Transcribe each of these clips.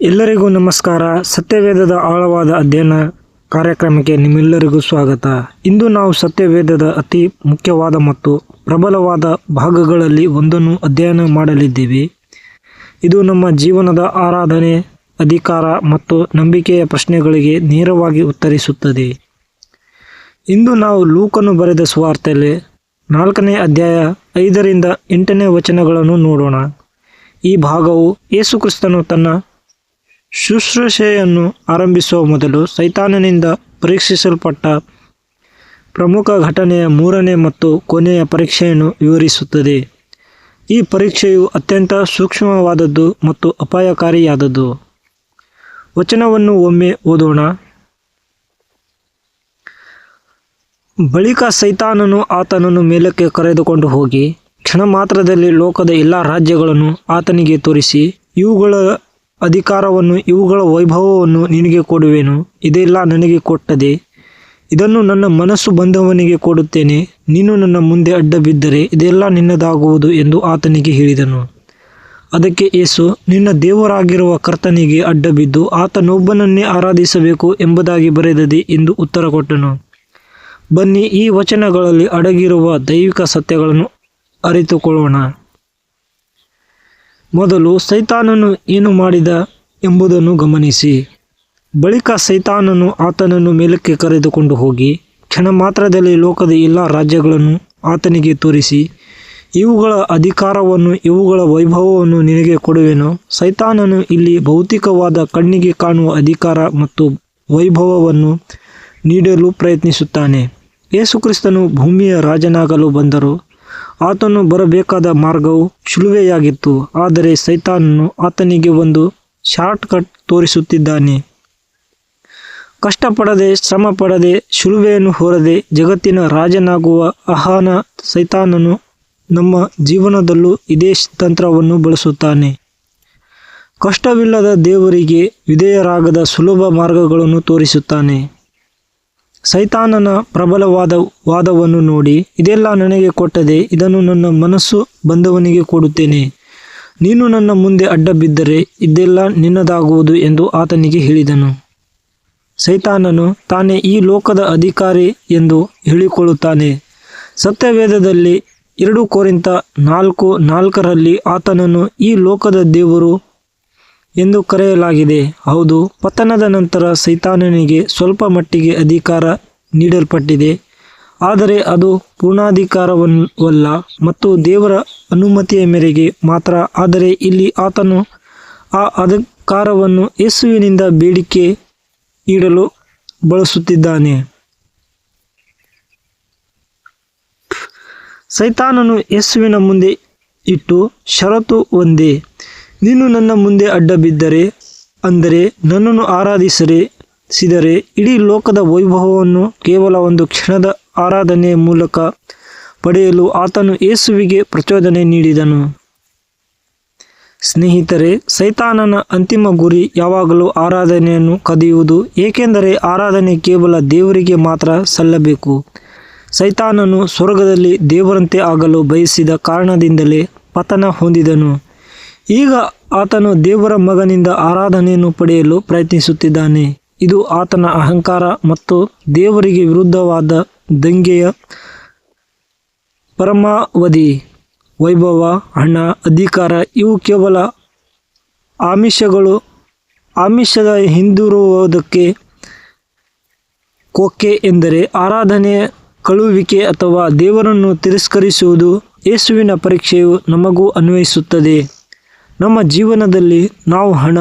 ಎಲ್ಲರಿಗೂ ನಮಸ್ಕಾರ. ಸತ್ಯವೇದದ ಆಳವಾದ ಅಧ್ಯಯನ ಕಾರ್ಯಕ್ರಮಕ್ಕೆ ನಿಮ್ಮೆಲ್ಲರಿಗೂ ಸ್ವಾಗತ. ಇಂದು ನಾವು ಸತ್ಯವೇದದ ಅತಿ ಮುಖ್ಯವಾದ ಮತ್ತು ಪ್ರಬಲವಾದ ಭಾಗಗಳಲ್ಲಿ ಒಂದನ್ನು ಅಧ್ಯಯನ ಮಾಡಲಿದ್ದೇವೆ. ಇದು ನಮ್ಮ ಜೀವನದ ಆರಾಧನೆ, ಅಧಿಕಾರ ಮತ್ತು ನಂಬಿಕೆಯ ಪ್ರಶ್ನೆಗಳಿಗೆ ನೇರವಾಗಿ ಉತ್ತರಿಸುತ್ತದೆ. ಇಂದು ನಾವು ಲೂಕನು ಬರೆದ ಸುವಾರ್ತೆಯಲ್ಲಿ 4ನೇ ಅಧ್ಯಾಯ 5ರಿಂದ 8ನೇ ವಚನಗಳನ್ನು ನೋಡೋಣ. ಈ ಭಾಗವು ಯೇಸುಕ್ರಿಸ್ತನು ತನ್ನ ಶುಶ್ರೂಷೆಯನ್ನು ಆರಂಭಿಸುವ ಮೊದಲು ಸೈತಾನನಿಂದ ಪರೀಕ್ಷಿಸಲ್ಪಟ್ಟ ಪ್ರಮುಖ ಘಟನೆಯ 3ನೇ ಮತ್ತು ಕೊನೆಯ ಪರೀಕ್ಷೆಯನ್ನು ವಿವರಿಸುತ್ತದೆ. ಈ ಪರೀಕ್ಷೆಯು ಅತ್ಯಂತ ಸೂಕ್ಷ್ಮವಾದದ್ದು ಮತ್ತು ಅಪಾಯಕಾರಿಯಾದದ್ದು. ವಚನವನ್ನು ಒಮ್ಮೆ ಓದೋಣ. ಬಳಿಕ ಸೈತಾನನು ಆತನನ್ನು ಮೇಲಕ್ಕೆ ಕರೆದುಕೊಂಡು ಹೋಗಿ ಕ್ಷಣ ಮಾತ್ರದಲ್ಲಿ ಲೋಕದ ಎಲ್ಲ ರಾಜ್ಯಗಳನ್ನು ಆತನಿಗೆ ತೋರಿಸಿ, ಇವುಗಳ ಅಧಿಕಾರವನ್ನು, ಇವುಗಳ ವೈಭವವನ್ನು ನಿನಗೆ ಕೊಡುವೆನು. ಇದೆಲ್ಲ ನನಗೆ ಕೊಟ್ಟದೆ. ಇದನ್ನು ನನ್ನ ಮನಸ್ಸು ಬಂದವನಿಗೆ ಕೊಡುತ್ತೇನೆ. ನೀನು ನನ್ನ ಮುಂದೆ ಅಡ್ಡ ಬಿದ್ದರೆ ಇದೆಲ್ಲ ನಿನ್ನದಾಗುವುದು ಎಂದು ಆತನಿಗೆ ಹೇಳಿದನು. ಅದಕ್ಕೆ ಯೇಸು, ನಿನ್ನ ದೇವರಾಗಿರುವ ಕರ್ತನಿಗೆ ಅಡ್ಡ ಬಿದ್ದು ಆತನೊಬ್ಬನನ್ನೇ ಆರಾಧಿಸಬೇಕು ಎಂಬುದಾಗಿ ಬರೆದದೆ ಎಂದು ಉತ್ತರ ಕೊಟ್ಟನು. ಬನ್ನಿ, ಈ ವಚನಗಳಲ್ಲಿ ಅಡಗಿರುವ ದೈವಿಕ ಸತ್ಯಗಳನ್ನು ಅರಿತುಕೊಳ್ಳೋಣ. ಮೊದಲು ಸೈತಾನನು ಏನು ಮಾಡಿದ ಎಂಬುದನ್ನು ಗಮನಿಸಿ. ಬಳಿಕ ಸೈತಾನನು ಆತನನ್ನು ಮೇಲಕ್ಕೆ ಕರೆದುಕೊಂಡು ಹೋಗಿ ಕ್ಷಣ ಮಾತ್ರದಲ್ಲಿ ಲೋಕದ ಎಲ್ಲ ರಾಜ್ಯಗಳನ್ನು ಆತನಿಗೆ ತೋರಿಸಿ, ಇವುಗಳ ಅಧಿಕಾರವನ್ನು, ಇವುಗಳ ವೈಭವವನ್ನು ನಿನಗೆ ಕೊಡುವೆನು. ಸೈತಾನನು ಇಲ್ಲಿ ಭೌತಿಕವಾದ ಕಣ್ಣಿಗೆ ಕಾಣುವ ಅಧಿಕಾರ ಮತ್ತು ವೈಭವವನ್ನು ನೀಡಲು ಪ್ರಯತ್ನಿಸುತ್ತಾನೆ. ಯೇಸುಕ್ರಿಸ್ತನು ಭೂಮಿಯ ರಾಜನಾಗಲು ಬಂದರು. ಆತನು ಬರಬೇಕಾದ ಮಾರ್ಗವು ಶಿಲುಬೆಯಾಗಿತ್ತು. ಆದರೆ ಸೈತಾನನು ಆತನಿಗೆ ಒಂದು ಶಾರ್ಟ್ ಕಟ್ ತೋರಿಸುತ್ತಿದ್ದಾನೆ. ಕಷ್ಟಪಡದೆ, ಶ್ರಮ ಪಡದೆ, ಶಿಲುಬೆಯನ್ನು ಹೊರದೆ ಜಗತ್ತಿನ ರಾಜನಾಗುವ ಆಹ್ವಾನ ಸೈತಾನನು ನಮ್ಮ ಜೀವನದಲ್ಲೂ ಇದೇ ತಂತ್ರವನ್ನು ಬಳಸುತ್ತಾನೆ. ಕಷ್ಟವಿಲ್ಲದ ದೇವರಿಗೆ ವಿಧೇಯರಾಗದ ಸುಲಭ ಮಾರ್ಗಗಳನ್ನು ತೋರಿಸುತ್ತಾನೆ. ಸೈತಾನನ ಪ್ರಬಲವಾದ ವಾದವನ್ನು ನೋಡಿ, ಇದೆಲ್ಲ ನನಗೆ ಕೊಟ್ಟದೆ. ಇದನ್ನು ನನ್ನ ಮನಸ್ಸು ಬಂದವನಿಗೆ ಕೊಡುತ್ತೇನೆ. ನೀನು ನನ್ನ ಮುಂದೆ ಅಡ್ಡ ಬಿದ್ದರೆ ಇದೆಲ್ಲ ನಿನ್ನದಾಗುವುದು ಎಂದು ಆತನಿಗೆ ಹೇಳಿದನು. ಸೈತಾನನು ತಾನೇ ಈ ಲೋಕದ ಅಧಿಕಾರಿ ಎಂದು ಹೇಳಿಕೊಳ್ಳುತ್ತಾನೆ. ಸತ್ಯವೇದದಲ್ಲಿ 2 ಕೊರಿಂಥ 4:4 ಆತನನ್ನು ಈ ಲೋಕದ ದೇವರು ಎಂದು ಕರೆಯಲಾಗಿದೆ. ಹೌದು, ಪತನದ ನಂತರ ಸೈತಾನನಿಗೆ ಸ್ವಲ್ಪ ಮಟ್ಟಿಗೆ ಅಧಿಕಾರ ನೀಡಲ್ಪಟ್ಟಿದೆ, ಆದರೆ ಅದು ಪೂರ್ಣಾಧಿಕಾರವಲ್ಲ ಮತ್ತು ದೇವರ ಅನುಮತಿಯ ಮೇರೆಗೆ ಮಾತ್ರ. ಆದರೆ ಇಲ್ಲಿ ಆತನು ಆ ಅಧಿಕಾರವನ್ನು ಯೇಸುವಿನಿಂದ ಬೇಡಿಕೆ ಇಡಲು ಬಳಸುತ್ತಿದ್ದಾನೆ. ಸೈತಾನನು ಯೇಸುವಿನ ಮುಂದೆ ಇಟ್ಟು ಷರತ್ತು ಒಂದೇ, ನೀನು ನನ್ನ ಮುಂದೆ ಅಡ್ಡ ಬಿದ್ದರೆ, ಅಂದರೆ ನನ್ನನ್ನು ಆರಾಧಿಸಿದರೆ ಇಡೀ ಲೋಕದ ವೈಭವವನ್ನು ಕೇವಲ ಒಂದು ಕ್ಷಣದ ಆರಾಧನೆಯ ಮೂಲಕ ಪಡೆಯಲು ಆತನು ಯೇಸುವಿಗೆ ಪ್ರಚೋದನೆ ನೀಡಿದನು. ಸ್ನೇಹಿತರೆ, ಸೈತಾನನ ಅಂತಿಮ ಗುರಿ ಯಾವಾಗಲೂ ಆರಾಧನೆಯನ್ನು ಕದಿಯುವುದು, ಏಕೆಂದರೆ ಆರಾಧನೆ ಕೇವಲ ದೇವರಿಗೆ ಮಾತ್ರ ಸಲ್ಲಬೇಕು. ಸೈತಾನನು ಸ್ವರ್ಗದಲ್ಲಿ ದೇವರಂತೆ ಆಗಲು ಬಯಸಿದ ಕಾರಣದಿಂದಲೇ ಪತನ ಹೊಂದಿದನು. ಈಗ ಆತನು ದೇವರ ಮಗನಿಂದ ಆರಾಧನೆಯನ್ನು ಪಡೆಯಲು ಪ್ರಯತ್ನಿಸುತ್ತಿದ್ದಾನೆ. ಇದು ಆತನ ಅಹಂಕಾರ ಮತ್ತು ದೇವರಿಗೆ ವಿರುದ್ಧವಾದ ದಂಗೆಯ ಪರಮಾವಧಿ. ವೈಭವ, ಹಣ, ಅಧಿಕಾರ ಇವು ಕೇವಲ ಆಮಿಷಗಳು. ಆಮಿಷದ ಹಿಂದಿರುವುದಕ್ಕೆ ಕೊಕ್ಕೆ ಎಂದರೆ ಆರಾಧನೆಯ ಕಳುವಿಕೆ ಅಥವಾ ದೇವರನ್ನು ತಿರಸ್ಕರಿಸುವುದು. ಯೇಸುವಿನ ಪರೀಕ್ಷೆಯು ನಮಗೂ ಅನ್ವಯಿಸುತ್ತದೆ. ನಮ್ಮ ಜೀವನದಲ್ಲಿ ನಾವು ಹಣ,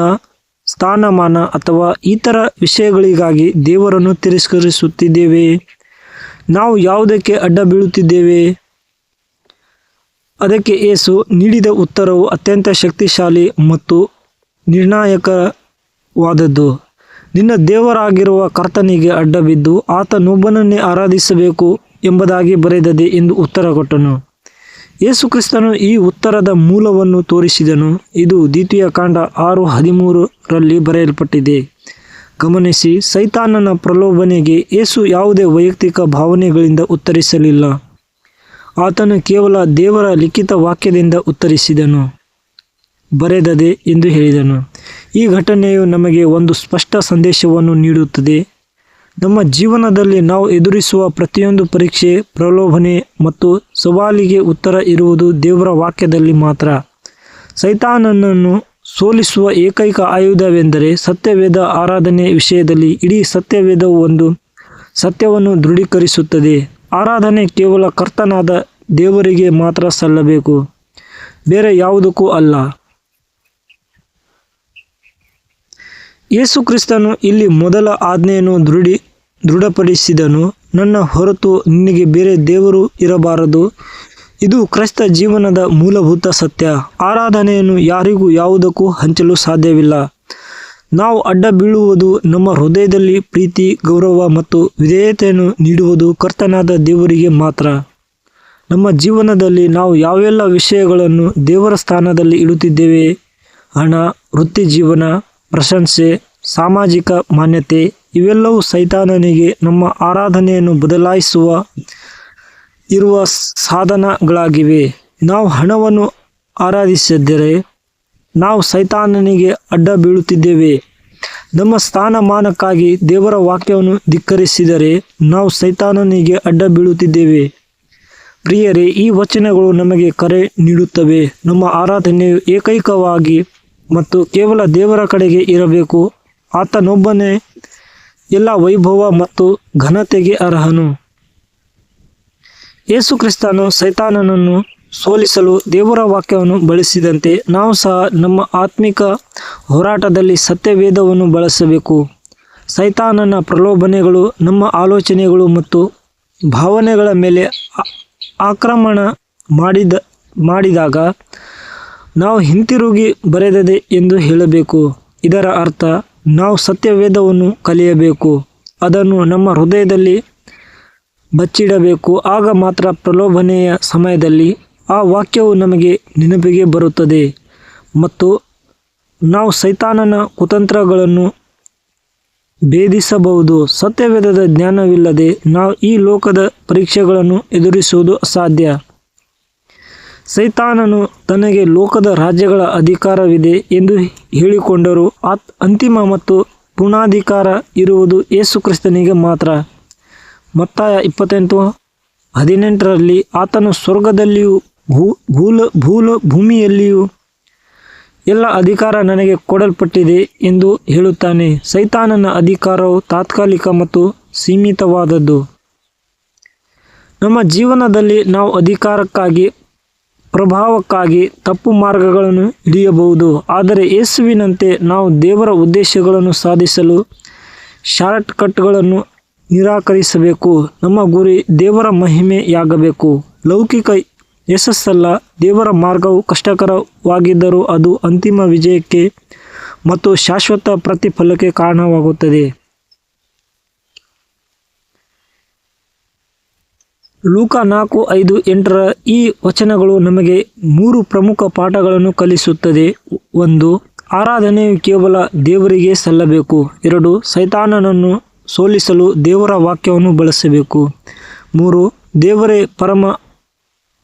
ಸ್ಥಾನಮಾನ ಅಥವಾ ಇತರ ವಿಷಯಗಳಿಗಾಗಿ ದೇವರನ್ನು ತಿರಸ್ಕರಿಸುತ್ತಿದ್ದೇವೆ. ನಾವು ಯಾವುದಕ್ಕೆ ಅಡ್ಡ ಬೀಳುತ್ತಿದ್ದೇವೆ? ಅದಕ್ಕೆ ಯೇಸು ನೀಡಿದ ಉತ್ತರವು ಅತ್ಯಂತ ಶಕ್ತಿಶಾಲಿ ಮತ್ತು ನಿರ್ಣಾಯಕವಾದದ್ದು. ನಿನ್ನ ದೇವರಾಗಿರುವ ಕರ್ತನಿಗೆ ಅಡ್ಡ ಬಿದ್ದು ಆತನೊಬ್ಬನನ್ನೇ ಆರಾಧಿಸಬೇಕು ಎಂಬುದಾಗಿ ಬರೆದದೆ ಎಂದು ಉತ್ತರ ಕೊಟ್ಟನು. ಯೇಸುಕ್ರಿಸ್ತನು ಈ ಉತ್ತರದ ಮೂಲವನ್ನು ತೋರಿಸಿದನು. ಇದು ದ್ವಿತೀಯಕಾಂಡ 6:13 ಬರೆಯಲ್ಪಟ್ಟಿದೆ. ಗಮನಿಸಿ, ಸೈತಾನನ ಪ್ರಲೋಭನೆಗೆ ಯೇಸು ಯಾವುದೇ ವೈಯಕ್ತಿಕ ಭಾವನೆಗಳಿಂದ ಉತ್ತರಿಸಲಿಲ್ಲ. ಆತನು ಕೇವಲ ದೇವರ ಲಿಖಿತ ವಾಕ್ಯದಿಂದ ಉತ್ತರಿಸಿದನು. ಬರೆದದೆ ಎಂದು ಹೇಳಿದನು. ಈ ಘಟನೆಯು ನಮಗೆ ಒಂದು ಸ್ಪಷ್ಟ ಸಂದೇಶವನ್ನು ನೀಡುತ್ತದೆ. ನಮ್ಮ ಜೀವನದಲ್ಲಿ ನಾವು ಎದುರಿಸುವ ಪ್ರತಿಯೊಂದು ಪರೀಕ್ಷೆ, ಪ್ರಲೋಭನೆ ಮತ್ತು ಸವಾಲಿಗೆ ಉತ್ತರ ಇರುವುದು ದೇವರ ವಾಕ್ಯದಲ್ಲಿ ಮಾತ್ರ. ಸೈತಾನನನ್ನು ಸೋಲಿಸುವ ಏಕೈಕ ಆಯುಧವೆಂದರೆ ಸತ್ಯವೇದ. ಆರಾಧನೆ ವಿಷಯದಲ್ಲಿ ಇಡೀ ಸತ್ಯವೇದವು ಒಂದು ಸತ್ಯವನ್ನು ದೃಢೀಕರಿಸುತ್ತದೆ. ಆರಾಧನೆ ಕೇವಲ ಕರ್ತನಾದ ದೇವರಿಗೆ ಮಾತ್ರ ಸಲ್ಲಬೇಕು, ಬೇರೆ ಯಾವುದಕ್ಕೂ ಅಲ್ಲ. ಯೇಸು ಕ್ರಿಸ್ತನು ಇಲ್ಲಿ ಮೊದಲ ಆಜ್ಞೆಯನ್ನು ದೃಢಪಡಿಸಿದನು, ನನ್ನ ಹೊರತು ನಿನಗೆ ಬೇರೆ ದೇವರು ಇರಬಾರದು. ಇದು ಕ್ರೈಸ್ತ ಜೀವನದ ಮೂಲಭೂತ ಸತ್ಯ. ಆರಾಧನೆಯನ್ನು ಯಾರಿಗೂ ಯಾವುದಕ್ಕೂ ಹಂಚಲು ಸಾಧ್ಯವಿಲ್ಲ. ನಾವು ಅಡ್ಡ ಬೀಳುವುದು ನಮ್ಮ ಹೃದಯದಲ್ಲಿ ಪ್ರೀತಿ, ಗೌರವ ಮತ್ತು ವಿಧೇಯತೆಯನ್ನು ನೀಡುವುದು ಕರ್ತನಾದ ದೇವರಿಗೆ ಮಾತ್ರ. ನಮ್ಮ ಜೀವನದಲ್ಲಿ ನಾವು ಯಾವೆಲ್ಲ ವಿಷಯಗಳನ್ನು ದೇವರ ಸ್ಥಾನದಲ್ಲಿ ಇಡುತ್ತಿದ್ದೇವೆ, ಹಣ, ವೃತ್ತಿ ಜೀವನ, ಪ್ರಶಂಸೆ, ಸಾಮಾಜಿಕ ಮಾನ್ಯತೆ, ಇವೆಲ್ಲವೂ ಸೈತಾನನಿಗೆ ನಮ್ಮ ಆರಾಧನೆಯನ್ನು ಬದಲಾಯಿಸುವ ಇರುವ ಸಾಧನಗಳಾಗಿವೆ. ನಾವು ಹಣವನ್ನು ಆರಾಧಿಸಿದರೆ ನಾವು ಸೈತಾನನಿಗೆ ಅಡ್ಡ ಬೀಳುತ್ತಿದ್ದೇವೆ. ನಮ್ಮ ಸ್ಥಾನಮಾನಕ್ಕಾಗಿ ದೇವರ ವಾಕ್ಯವನ್ನು ಧಿಕ್ಕರಿಸಿದರೆ ನಾವು ಸೈತಾನನಿಗೆ ಅಡ್ಡ ಬೀಳುತ್ತಿದ್ದೇವೆ. ಪ್ರಿಯರೇ, ಈ ವಚನಗಳು ನಮಗೆ ಕರೆ ನೀಡುತ್ತವೆ. ನಮ್ಮ ಆರಾಧನೆಯು ಏಕೈಕವಾಗಿ ಮತ್ತು ಕೇವಲ ದೇವರ ಕಡೆಗೆ ಇರಬೇಕು. ಆತನೊಬ್ಬನೇ ಎಲ್ಲ ವೈಭವ ಮತ್ತು ಘನತೆಗೆ ಅರ್ಹನು. ಯೇಸು ಕ್ರಿಸ್ತನು ಸೈತಾನನನ್ನು ಸೋಲಿಸಲು ದೇವರ ವಾಕ್ಯವನ್ನು ಬಳಸಿದಂತೆ ನಾವು ಸಹ ನಮ್ಮ ಆತ್ಮಿಕ ಹೋರಾಟದಲ್ಲಿ ಸತ್ಯವೇದವನ್ನು ಬಳಸಬೇಕು. ಸೈತಾನನ ಪ್ರಲೋಭನೆಗಳು ನಮ್ಮ ಆಲೋಚನೆಗಳು ಮತ್ತು ಭಾವನೆಗಳ ಮೇಲೆ ಆಕ್ರಮಣ ಮಾಡಿದಾಗ ನಾವು ಹಿಂತಿರುಗಿ ಬರೆದದೆ ಎಂದು ಹೇಳಬೇಕು. ಇದರ ಅರ್ಥ ನಾವು ಸತ್ಯವೇದವನ್ನು ಕಲಿಯಬೇಕು, ಅದನ್ನು ನಮ್ಮ ಹೃದಯದಲ್ಲಿ ಬಚ್ಚಿಡಬೇಕು. ಆಗ ಮಾತ್ರ ಪ್ರಲೋಭನೆಯ ಸಮಯದಲ್ಲಿ ಆ ವಾಕ್ಯವು ನಮಗೆ ನೆನಪಿಗೆ ಬರುತ್ತದೆ ಮತ್ತು ನಾವು ಸೈತಾನನ ಕುತಂತ್ರಗಳನ್ನು ಭೇದಿಸಬಹುದು. ಸತ್ಯವೇದದ ಜ್ಞಾನವಿಲ್ಲದೆ ನಾವು ಈ ಲೋಕದ ಪರೀಕ್ಷೆಗಳನ್ನು ಎದುರಿಸುವುದು ಅಸಾಧ್ಯ. ಸೈತಾನನು ತನಗೆ ಲೋಕದ ರಾಜ್ಯಗಳ ಅಧಿಕಾರವಿದೆ ಎಂದು ಹೇಳಿಕೊಂಡರೂ ಅಂತಿಮ ಮತ್ತು ಪೂರ್ಣಾಧಿಕಾರ ಇರುವುದು ಯೇಸು ಕ್ರಿಸ್ತನಿಗೆ ಮಾತ್ರ. ಮತ್ತಾಯ 28:18 ಆತನು ಸ್ವರ್ಗದಲ್ಲಿಯೂ ಭೂಮಿಯಲ್ಲಿಯೂ ಎಲ್ಲ ಅಧಿಕಾರ ನನಗೆ ಕೊಡಲ್ಪಟ್ಟಿದೆ ಎಂದು ಹೇಳುತ್ತಾನೆ. ಸೈತಾನನ ಅಧಿಕಾರವು ತಾತ್ಕಾಲಿಕ ಮತ್ತು ಸೀಮಿತವಾದದ್ದು. ನಮ್ಮ ಜೀವನದಲ್ಲಿ ನಾವು ಅಧಿಕಾರಕ್ಕಾಗಿ, ಪ್ರಭಾವಕ್ಕಾಗಿ ತಪ್ಪು ಮಾರ್ಗಗಳನ್ನು ಹಿಡಿಯಬಹುದು. ಆದರೆ ಯೇಸುವಿನಂತೆ ನಾವು ದೇವರ ಉದ್ದೇಶಗಳನ್ನು ಸಾಧಿಸಲು ಶಾರ್ಟ್ಕಟ್ಗಳನ್ನು ನಿರಾಕರಿಸಬೇಕು. ನಮ್ಮ ಗುರಿ ದೇವರ ಮಹಿಮೆಯಾಗಬೇಕು, ಲೌಕಿಕ ಯಶಸ್ಸಲ್ಲ. ದೇವರ ಮಾರ್ಗವು ಕಷ್ಟಕರವಾಗಿದ್ದರೂ ಅದು ಅಂತಿಮ ವಿಜಯಕ್ಕೆ ಮತ್ತು ಶಾಶ್ವತ ಪ್ರತಿಫಲಕ್ಕೆ ಕಾರಣವಾಗುತ್ತದೆ. ಲೂಕ 4:5-8 ಈ ವಚನಗಳು ನಮಗೆ 3 ಪ್ರಮುಖ ಪಾಠಗಳನ್ನು ಕಲಿಸುತ್ತದೆ. 1. ಆರಾಧನೆಯು ಕೇವಲ ದೇವರಿಗೆ ಸಲ್ಲಬೇಕು. 2. ಸೈತಾನನನ್ನು ಸೋಲಿಸಲು ದೇವರ ವಾಕ್ಯವನ್ನು ಬಳಸಬೇಕು. 3. ದೇವರೇ ಪರಮ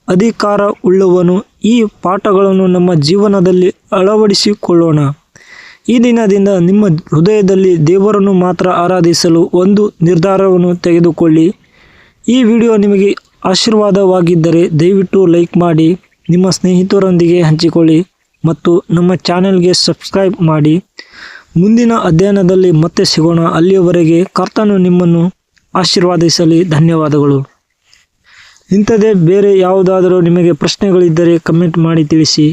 ಅಧಿಕಾರವುಳ್ಳವನು. ಈ ಪಾಠಗಳನ್ನು ನಮ್ಮ ಜೀವನದಲ್ಲಿ ಅಳವಡಿಸಿಕೊಳ್ಳೋಣ. ಈ ದಿನದಿಂದ ನಿಮ್ಮ ಹೃದಯದಲ್ಲಿ ದೇವರನ್ನು ಮಾತ್ರ ಆರಾಧಿಸಲು ಒಂದು ನಿರ್ಧಾರವನ್ನು ತೆಗೆದುಕೊಳ್ಳಿ. ಈ ವಿಡಿಯೋ ನಿಮಗೆ ಆಶೀರ್ವಾದವಾಗಿದ್ದರೆ ದಯವಿಟ್ಟು ಲೈಕ್ ಮಾಡಿ, ನಿಮ್ಮ ಸ್ನೇಹಿತರೊಂದಿಗೆ ಹಂಚಿಕೊಳ್ಳಿ ಮತ್ತು ನಮ್ಮ ಚಾನೆಲ್ಗೆ ಸಬ್ಸ್ಕ್ರೈಬ್ ಮಾಡಿ. ಮುಂದಿನ ಅಧ್ಯಯನದಲ್ಲಿ ಮತ್ತೆ ಸಿಗೋಣ. ಅಲ್ಲಿಯವರೆಗೆ ಕರ್ತನು ನಿಮ್ಮನ್ನು ಆಶೀರ್ವಾದಿಸಲಿ. ಧನ್ಯವಾದಗಳು. ಇಂಥದೇ ಬೇರೆ ಯಾವುದಾದರೂ ನಿಮಗೆ ಪ್ರಶ್ನೆಗಳಿದ್ದರೆ ಕಮೆಂಟ್ ಮಾಡಿ ತಿಳಿಸಿ.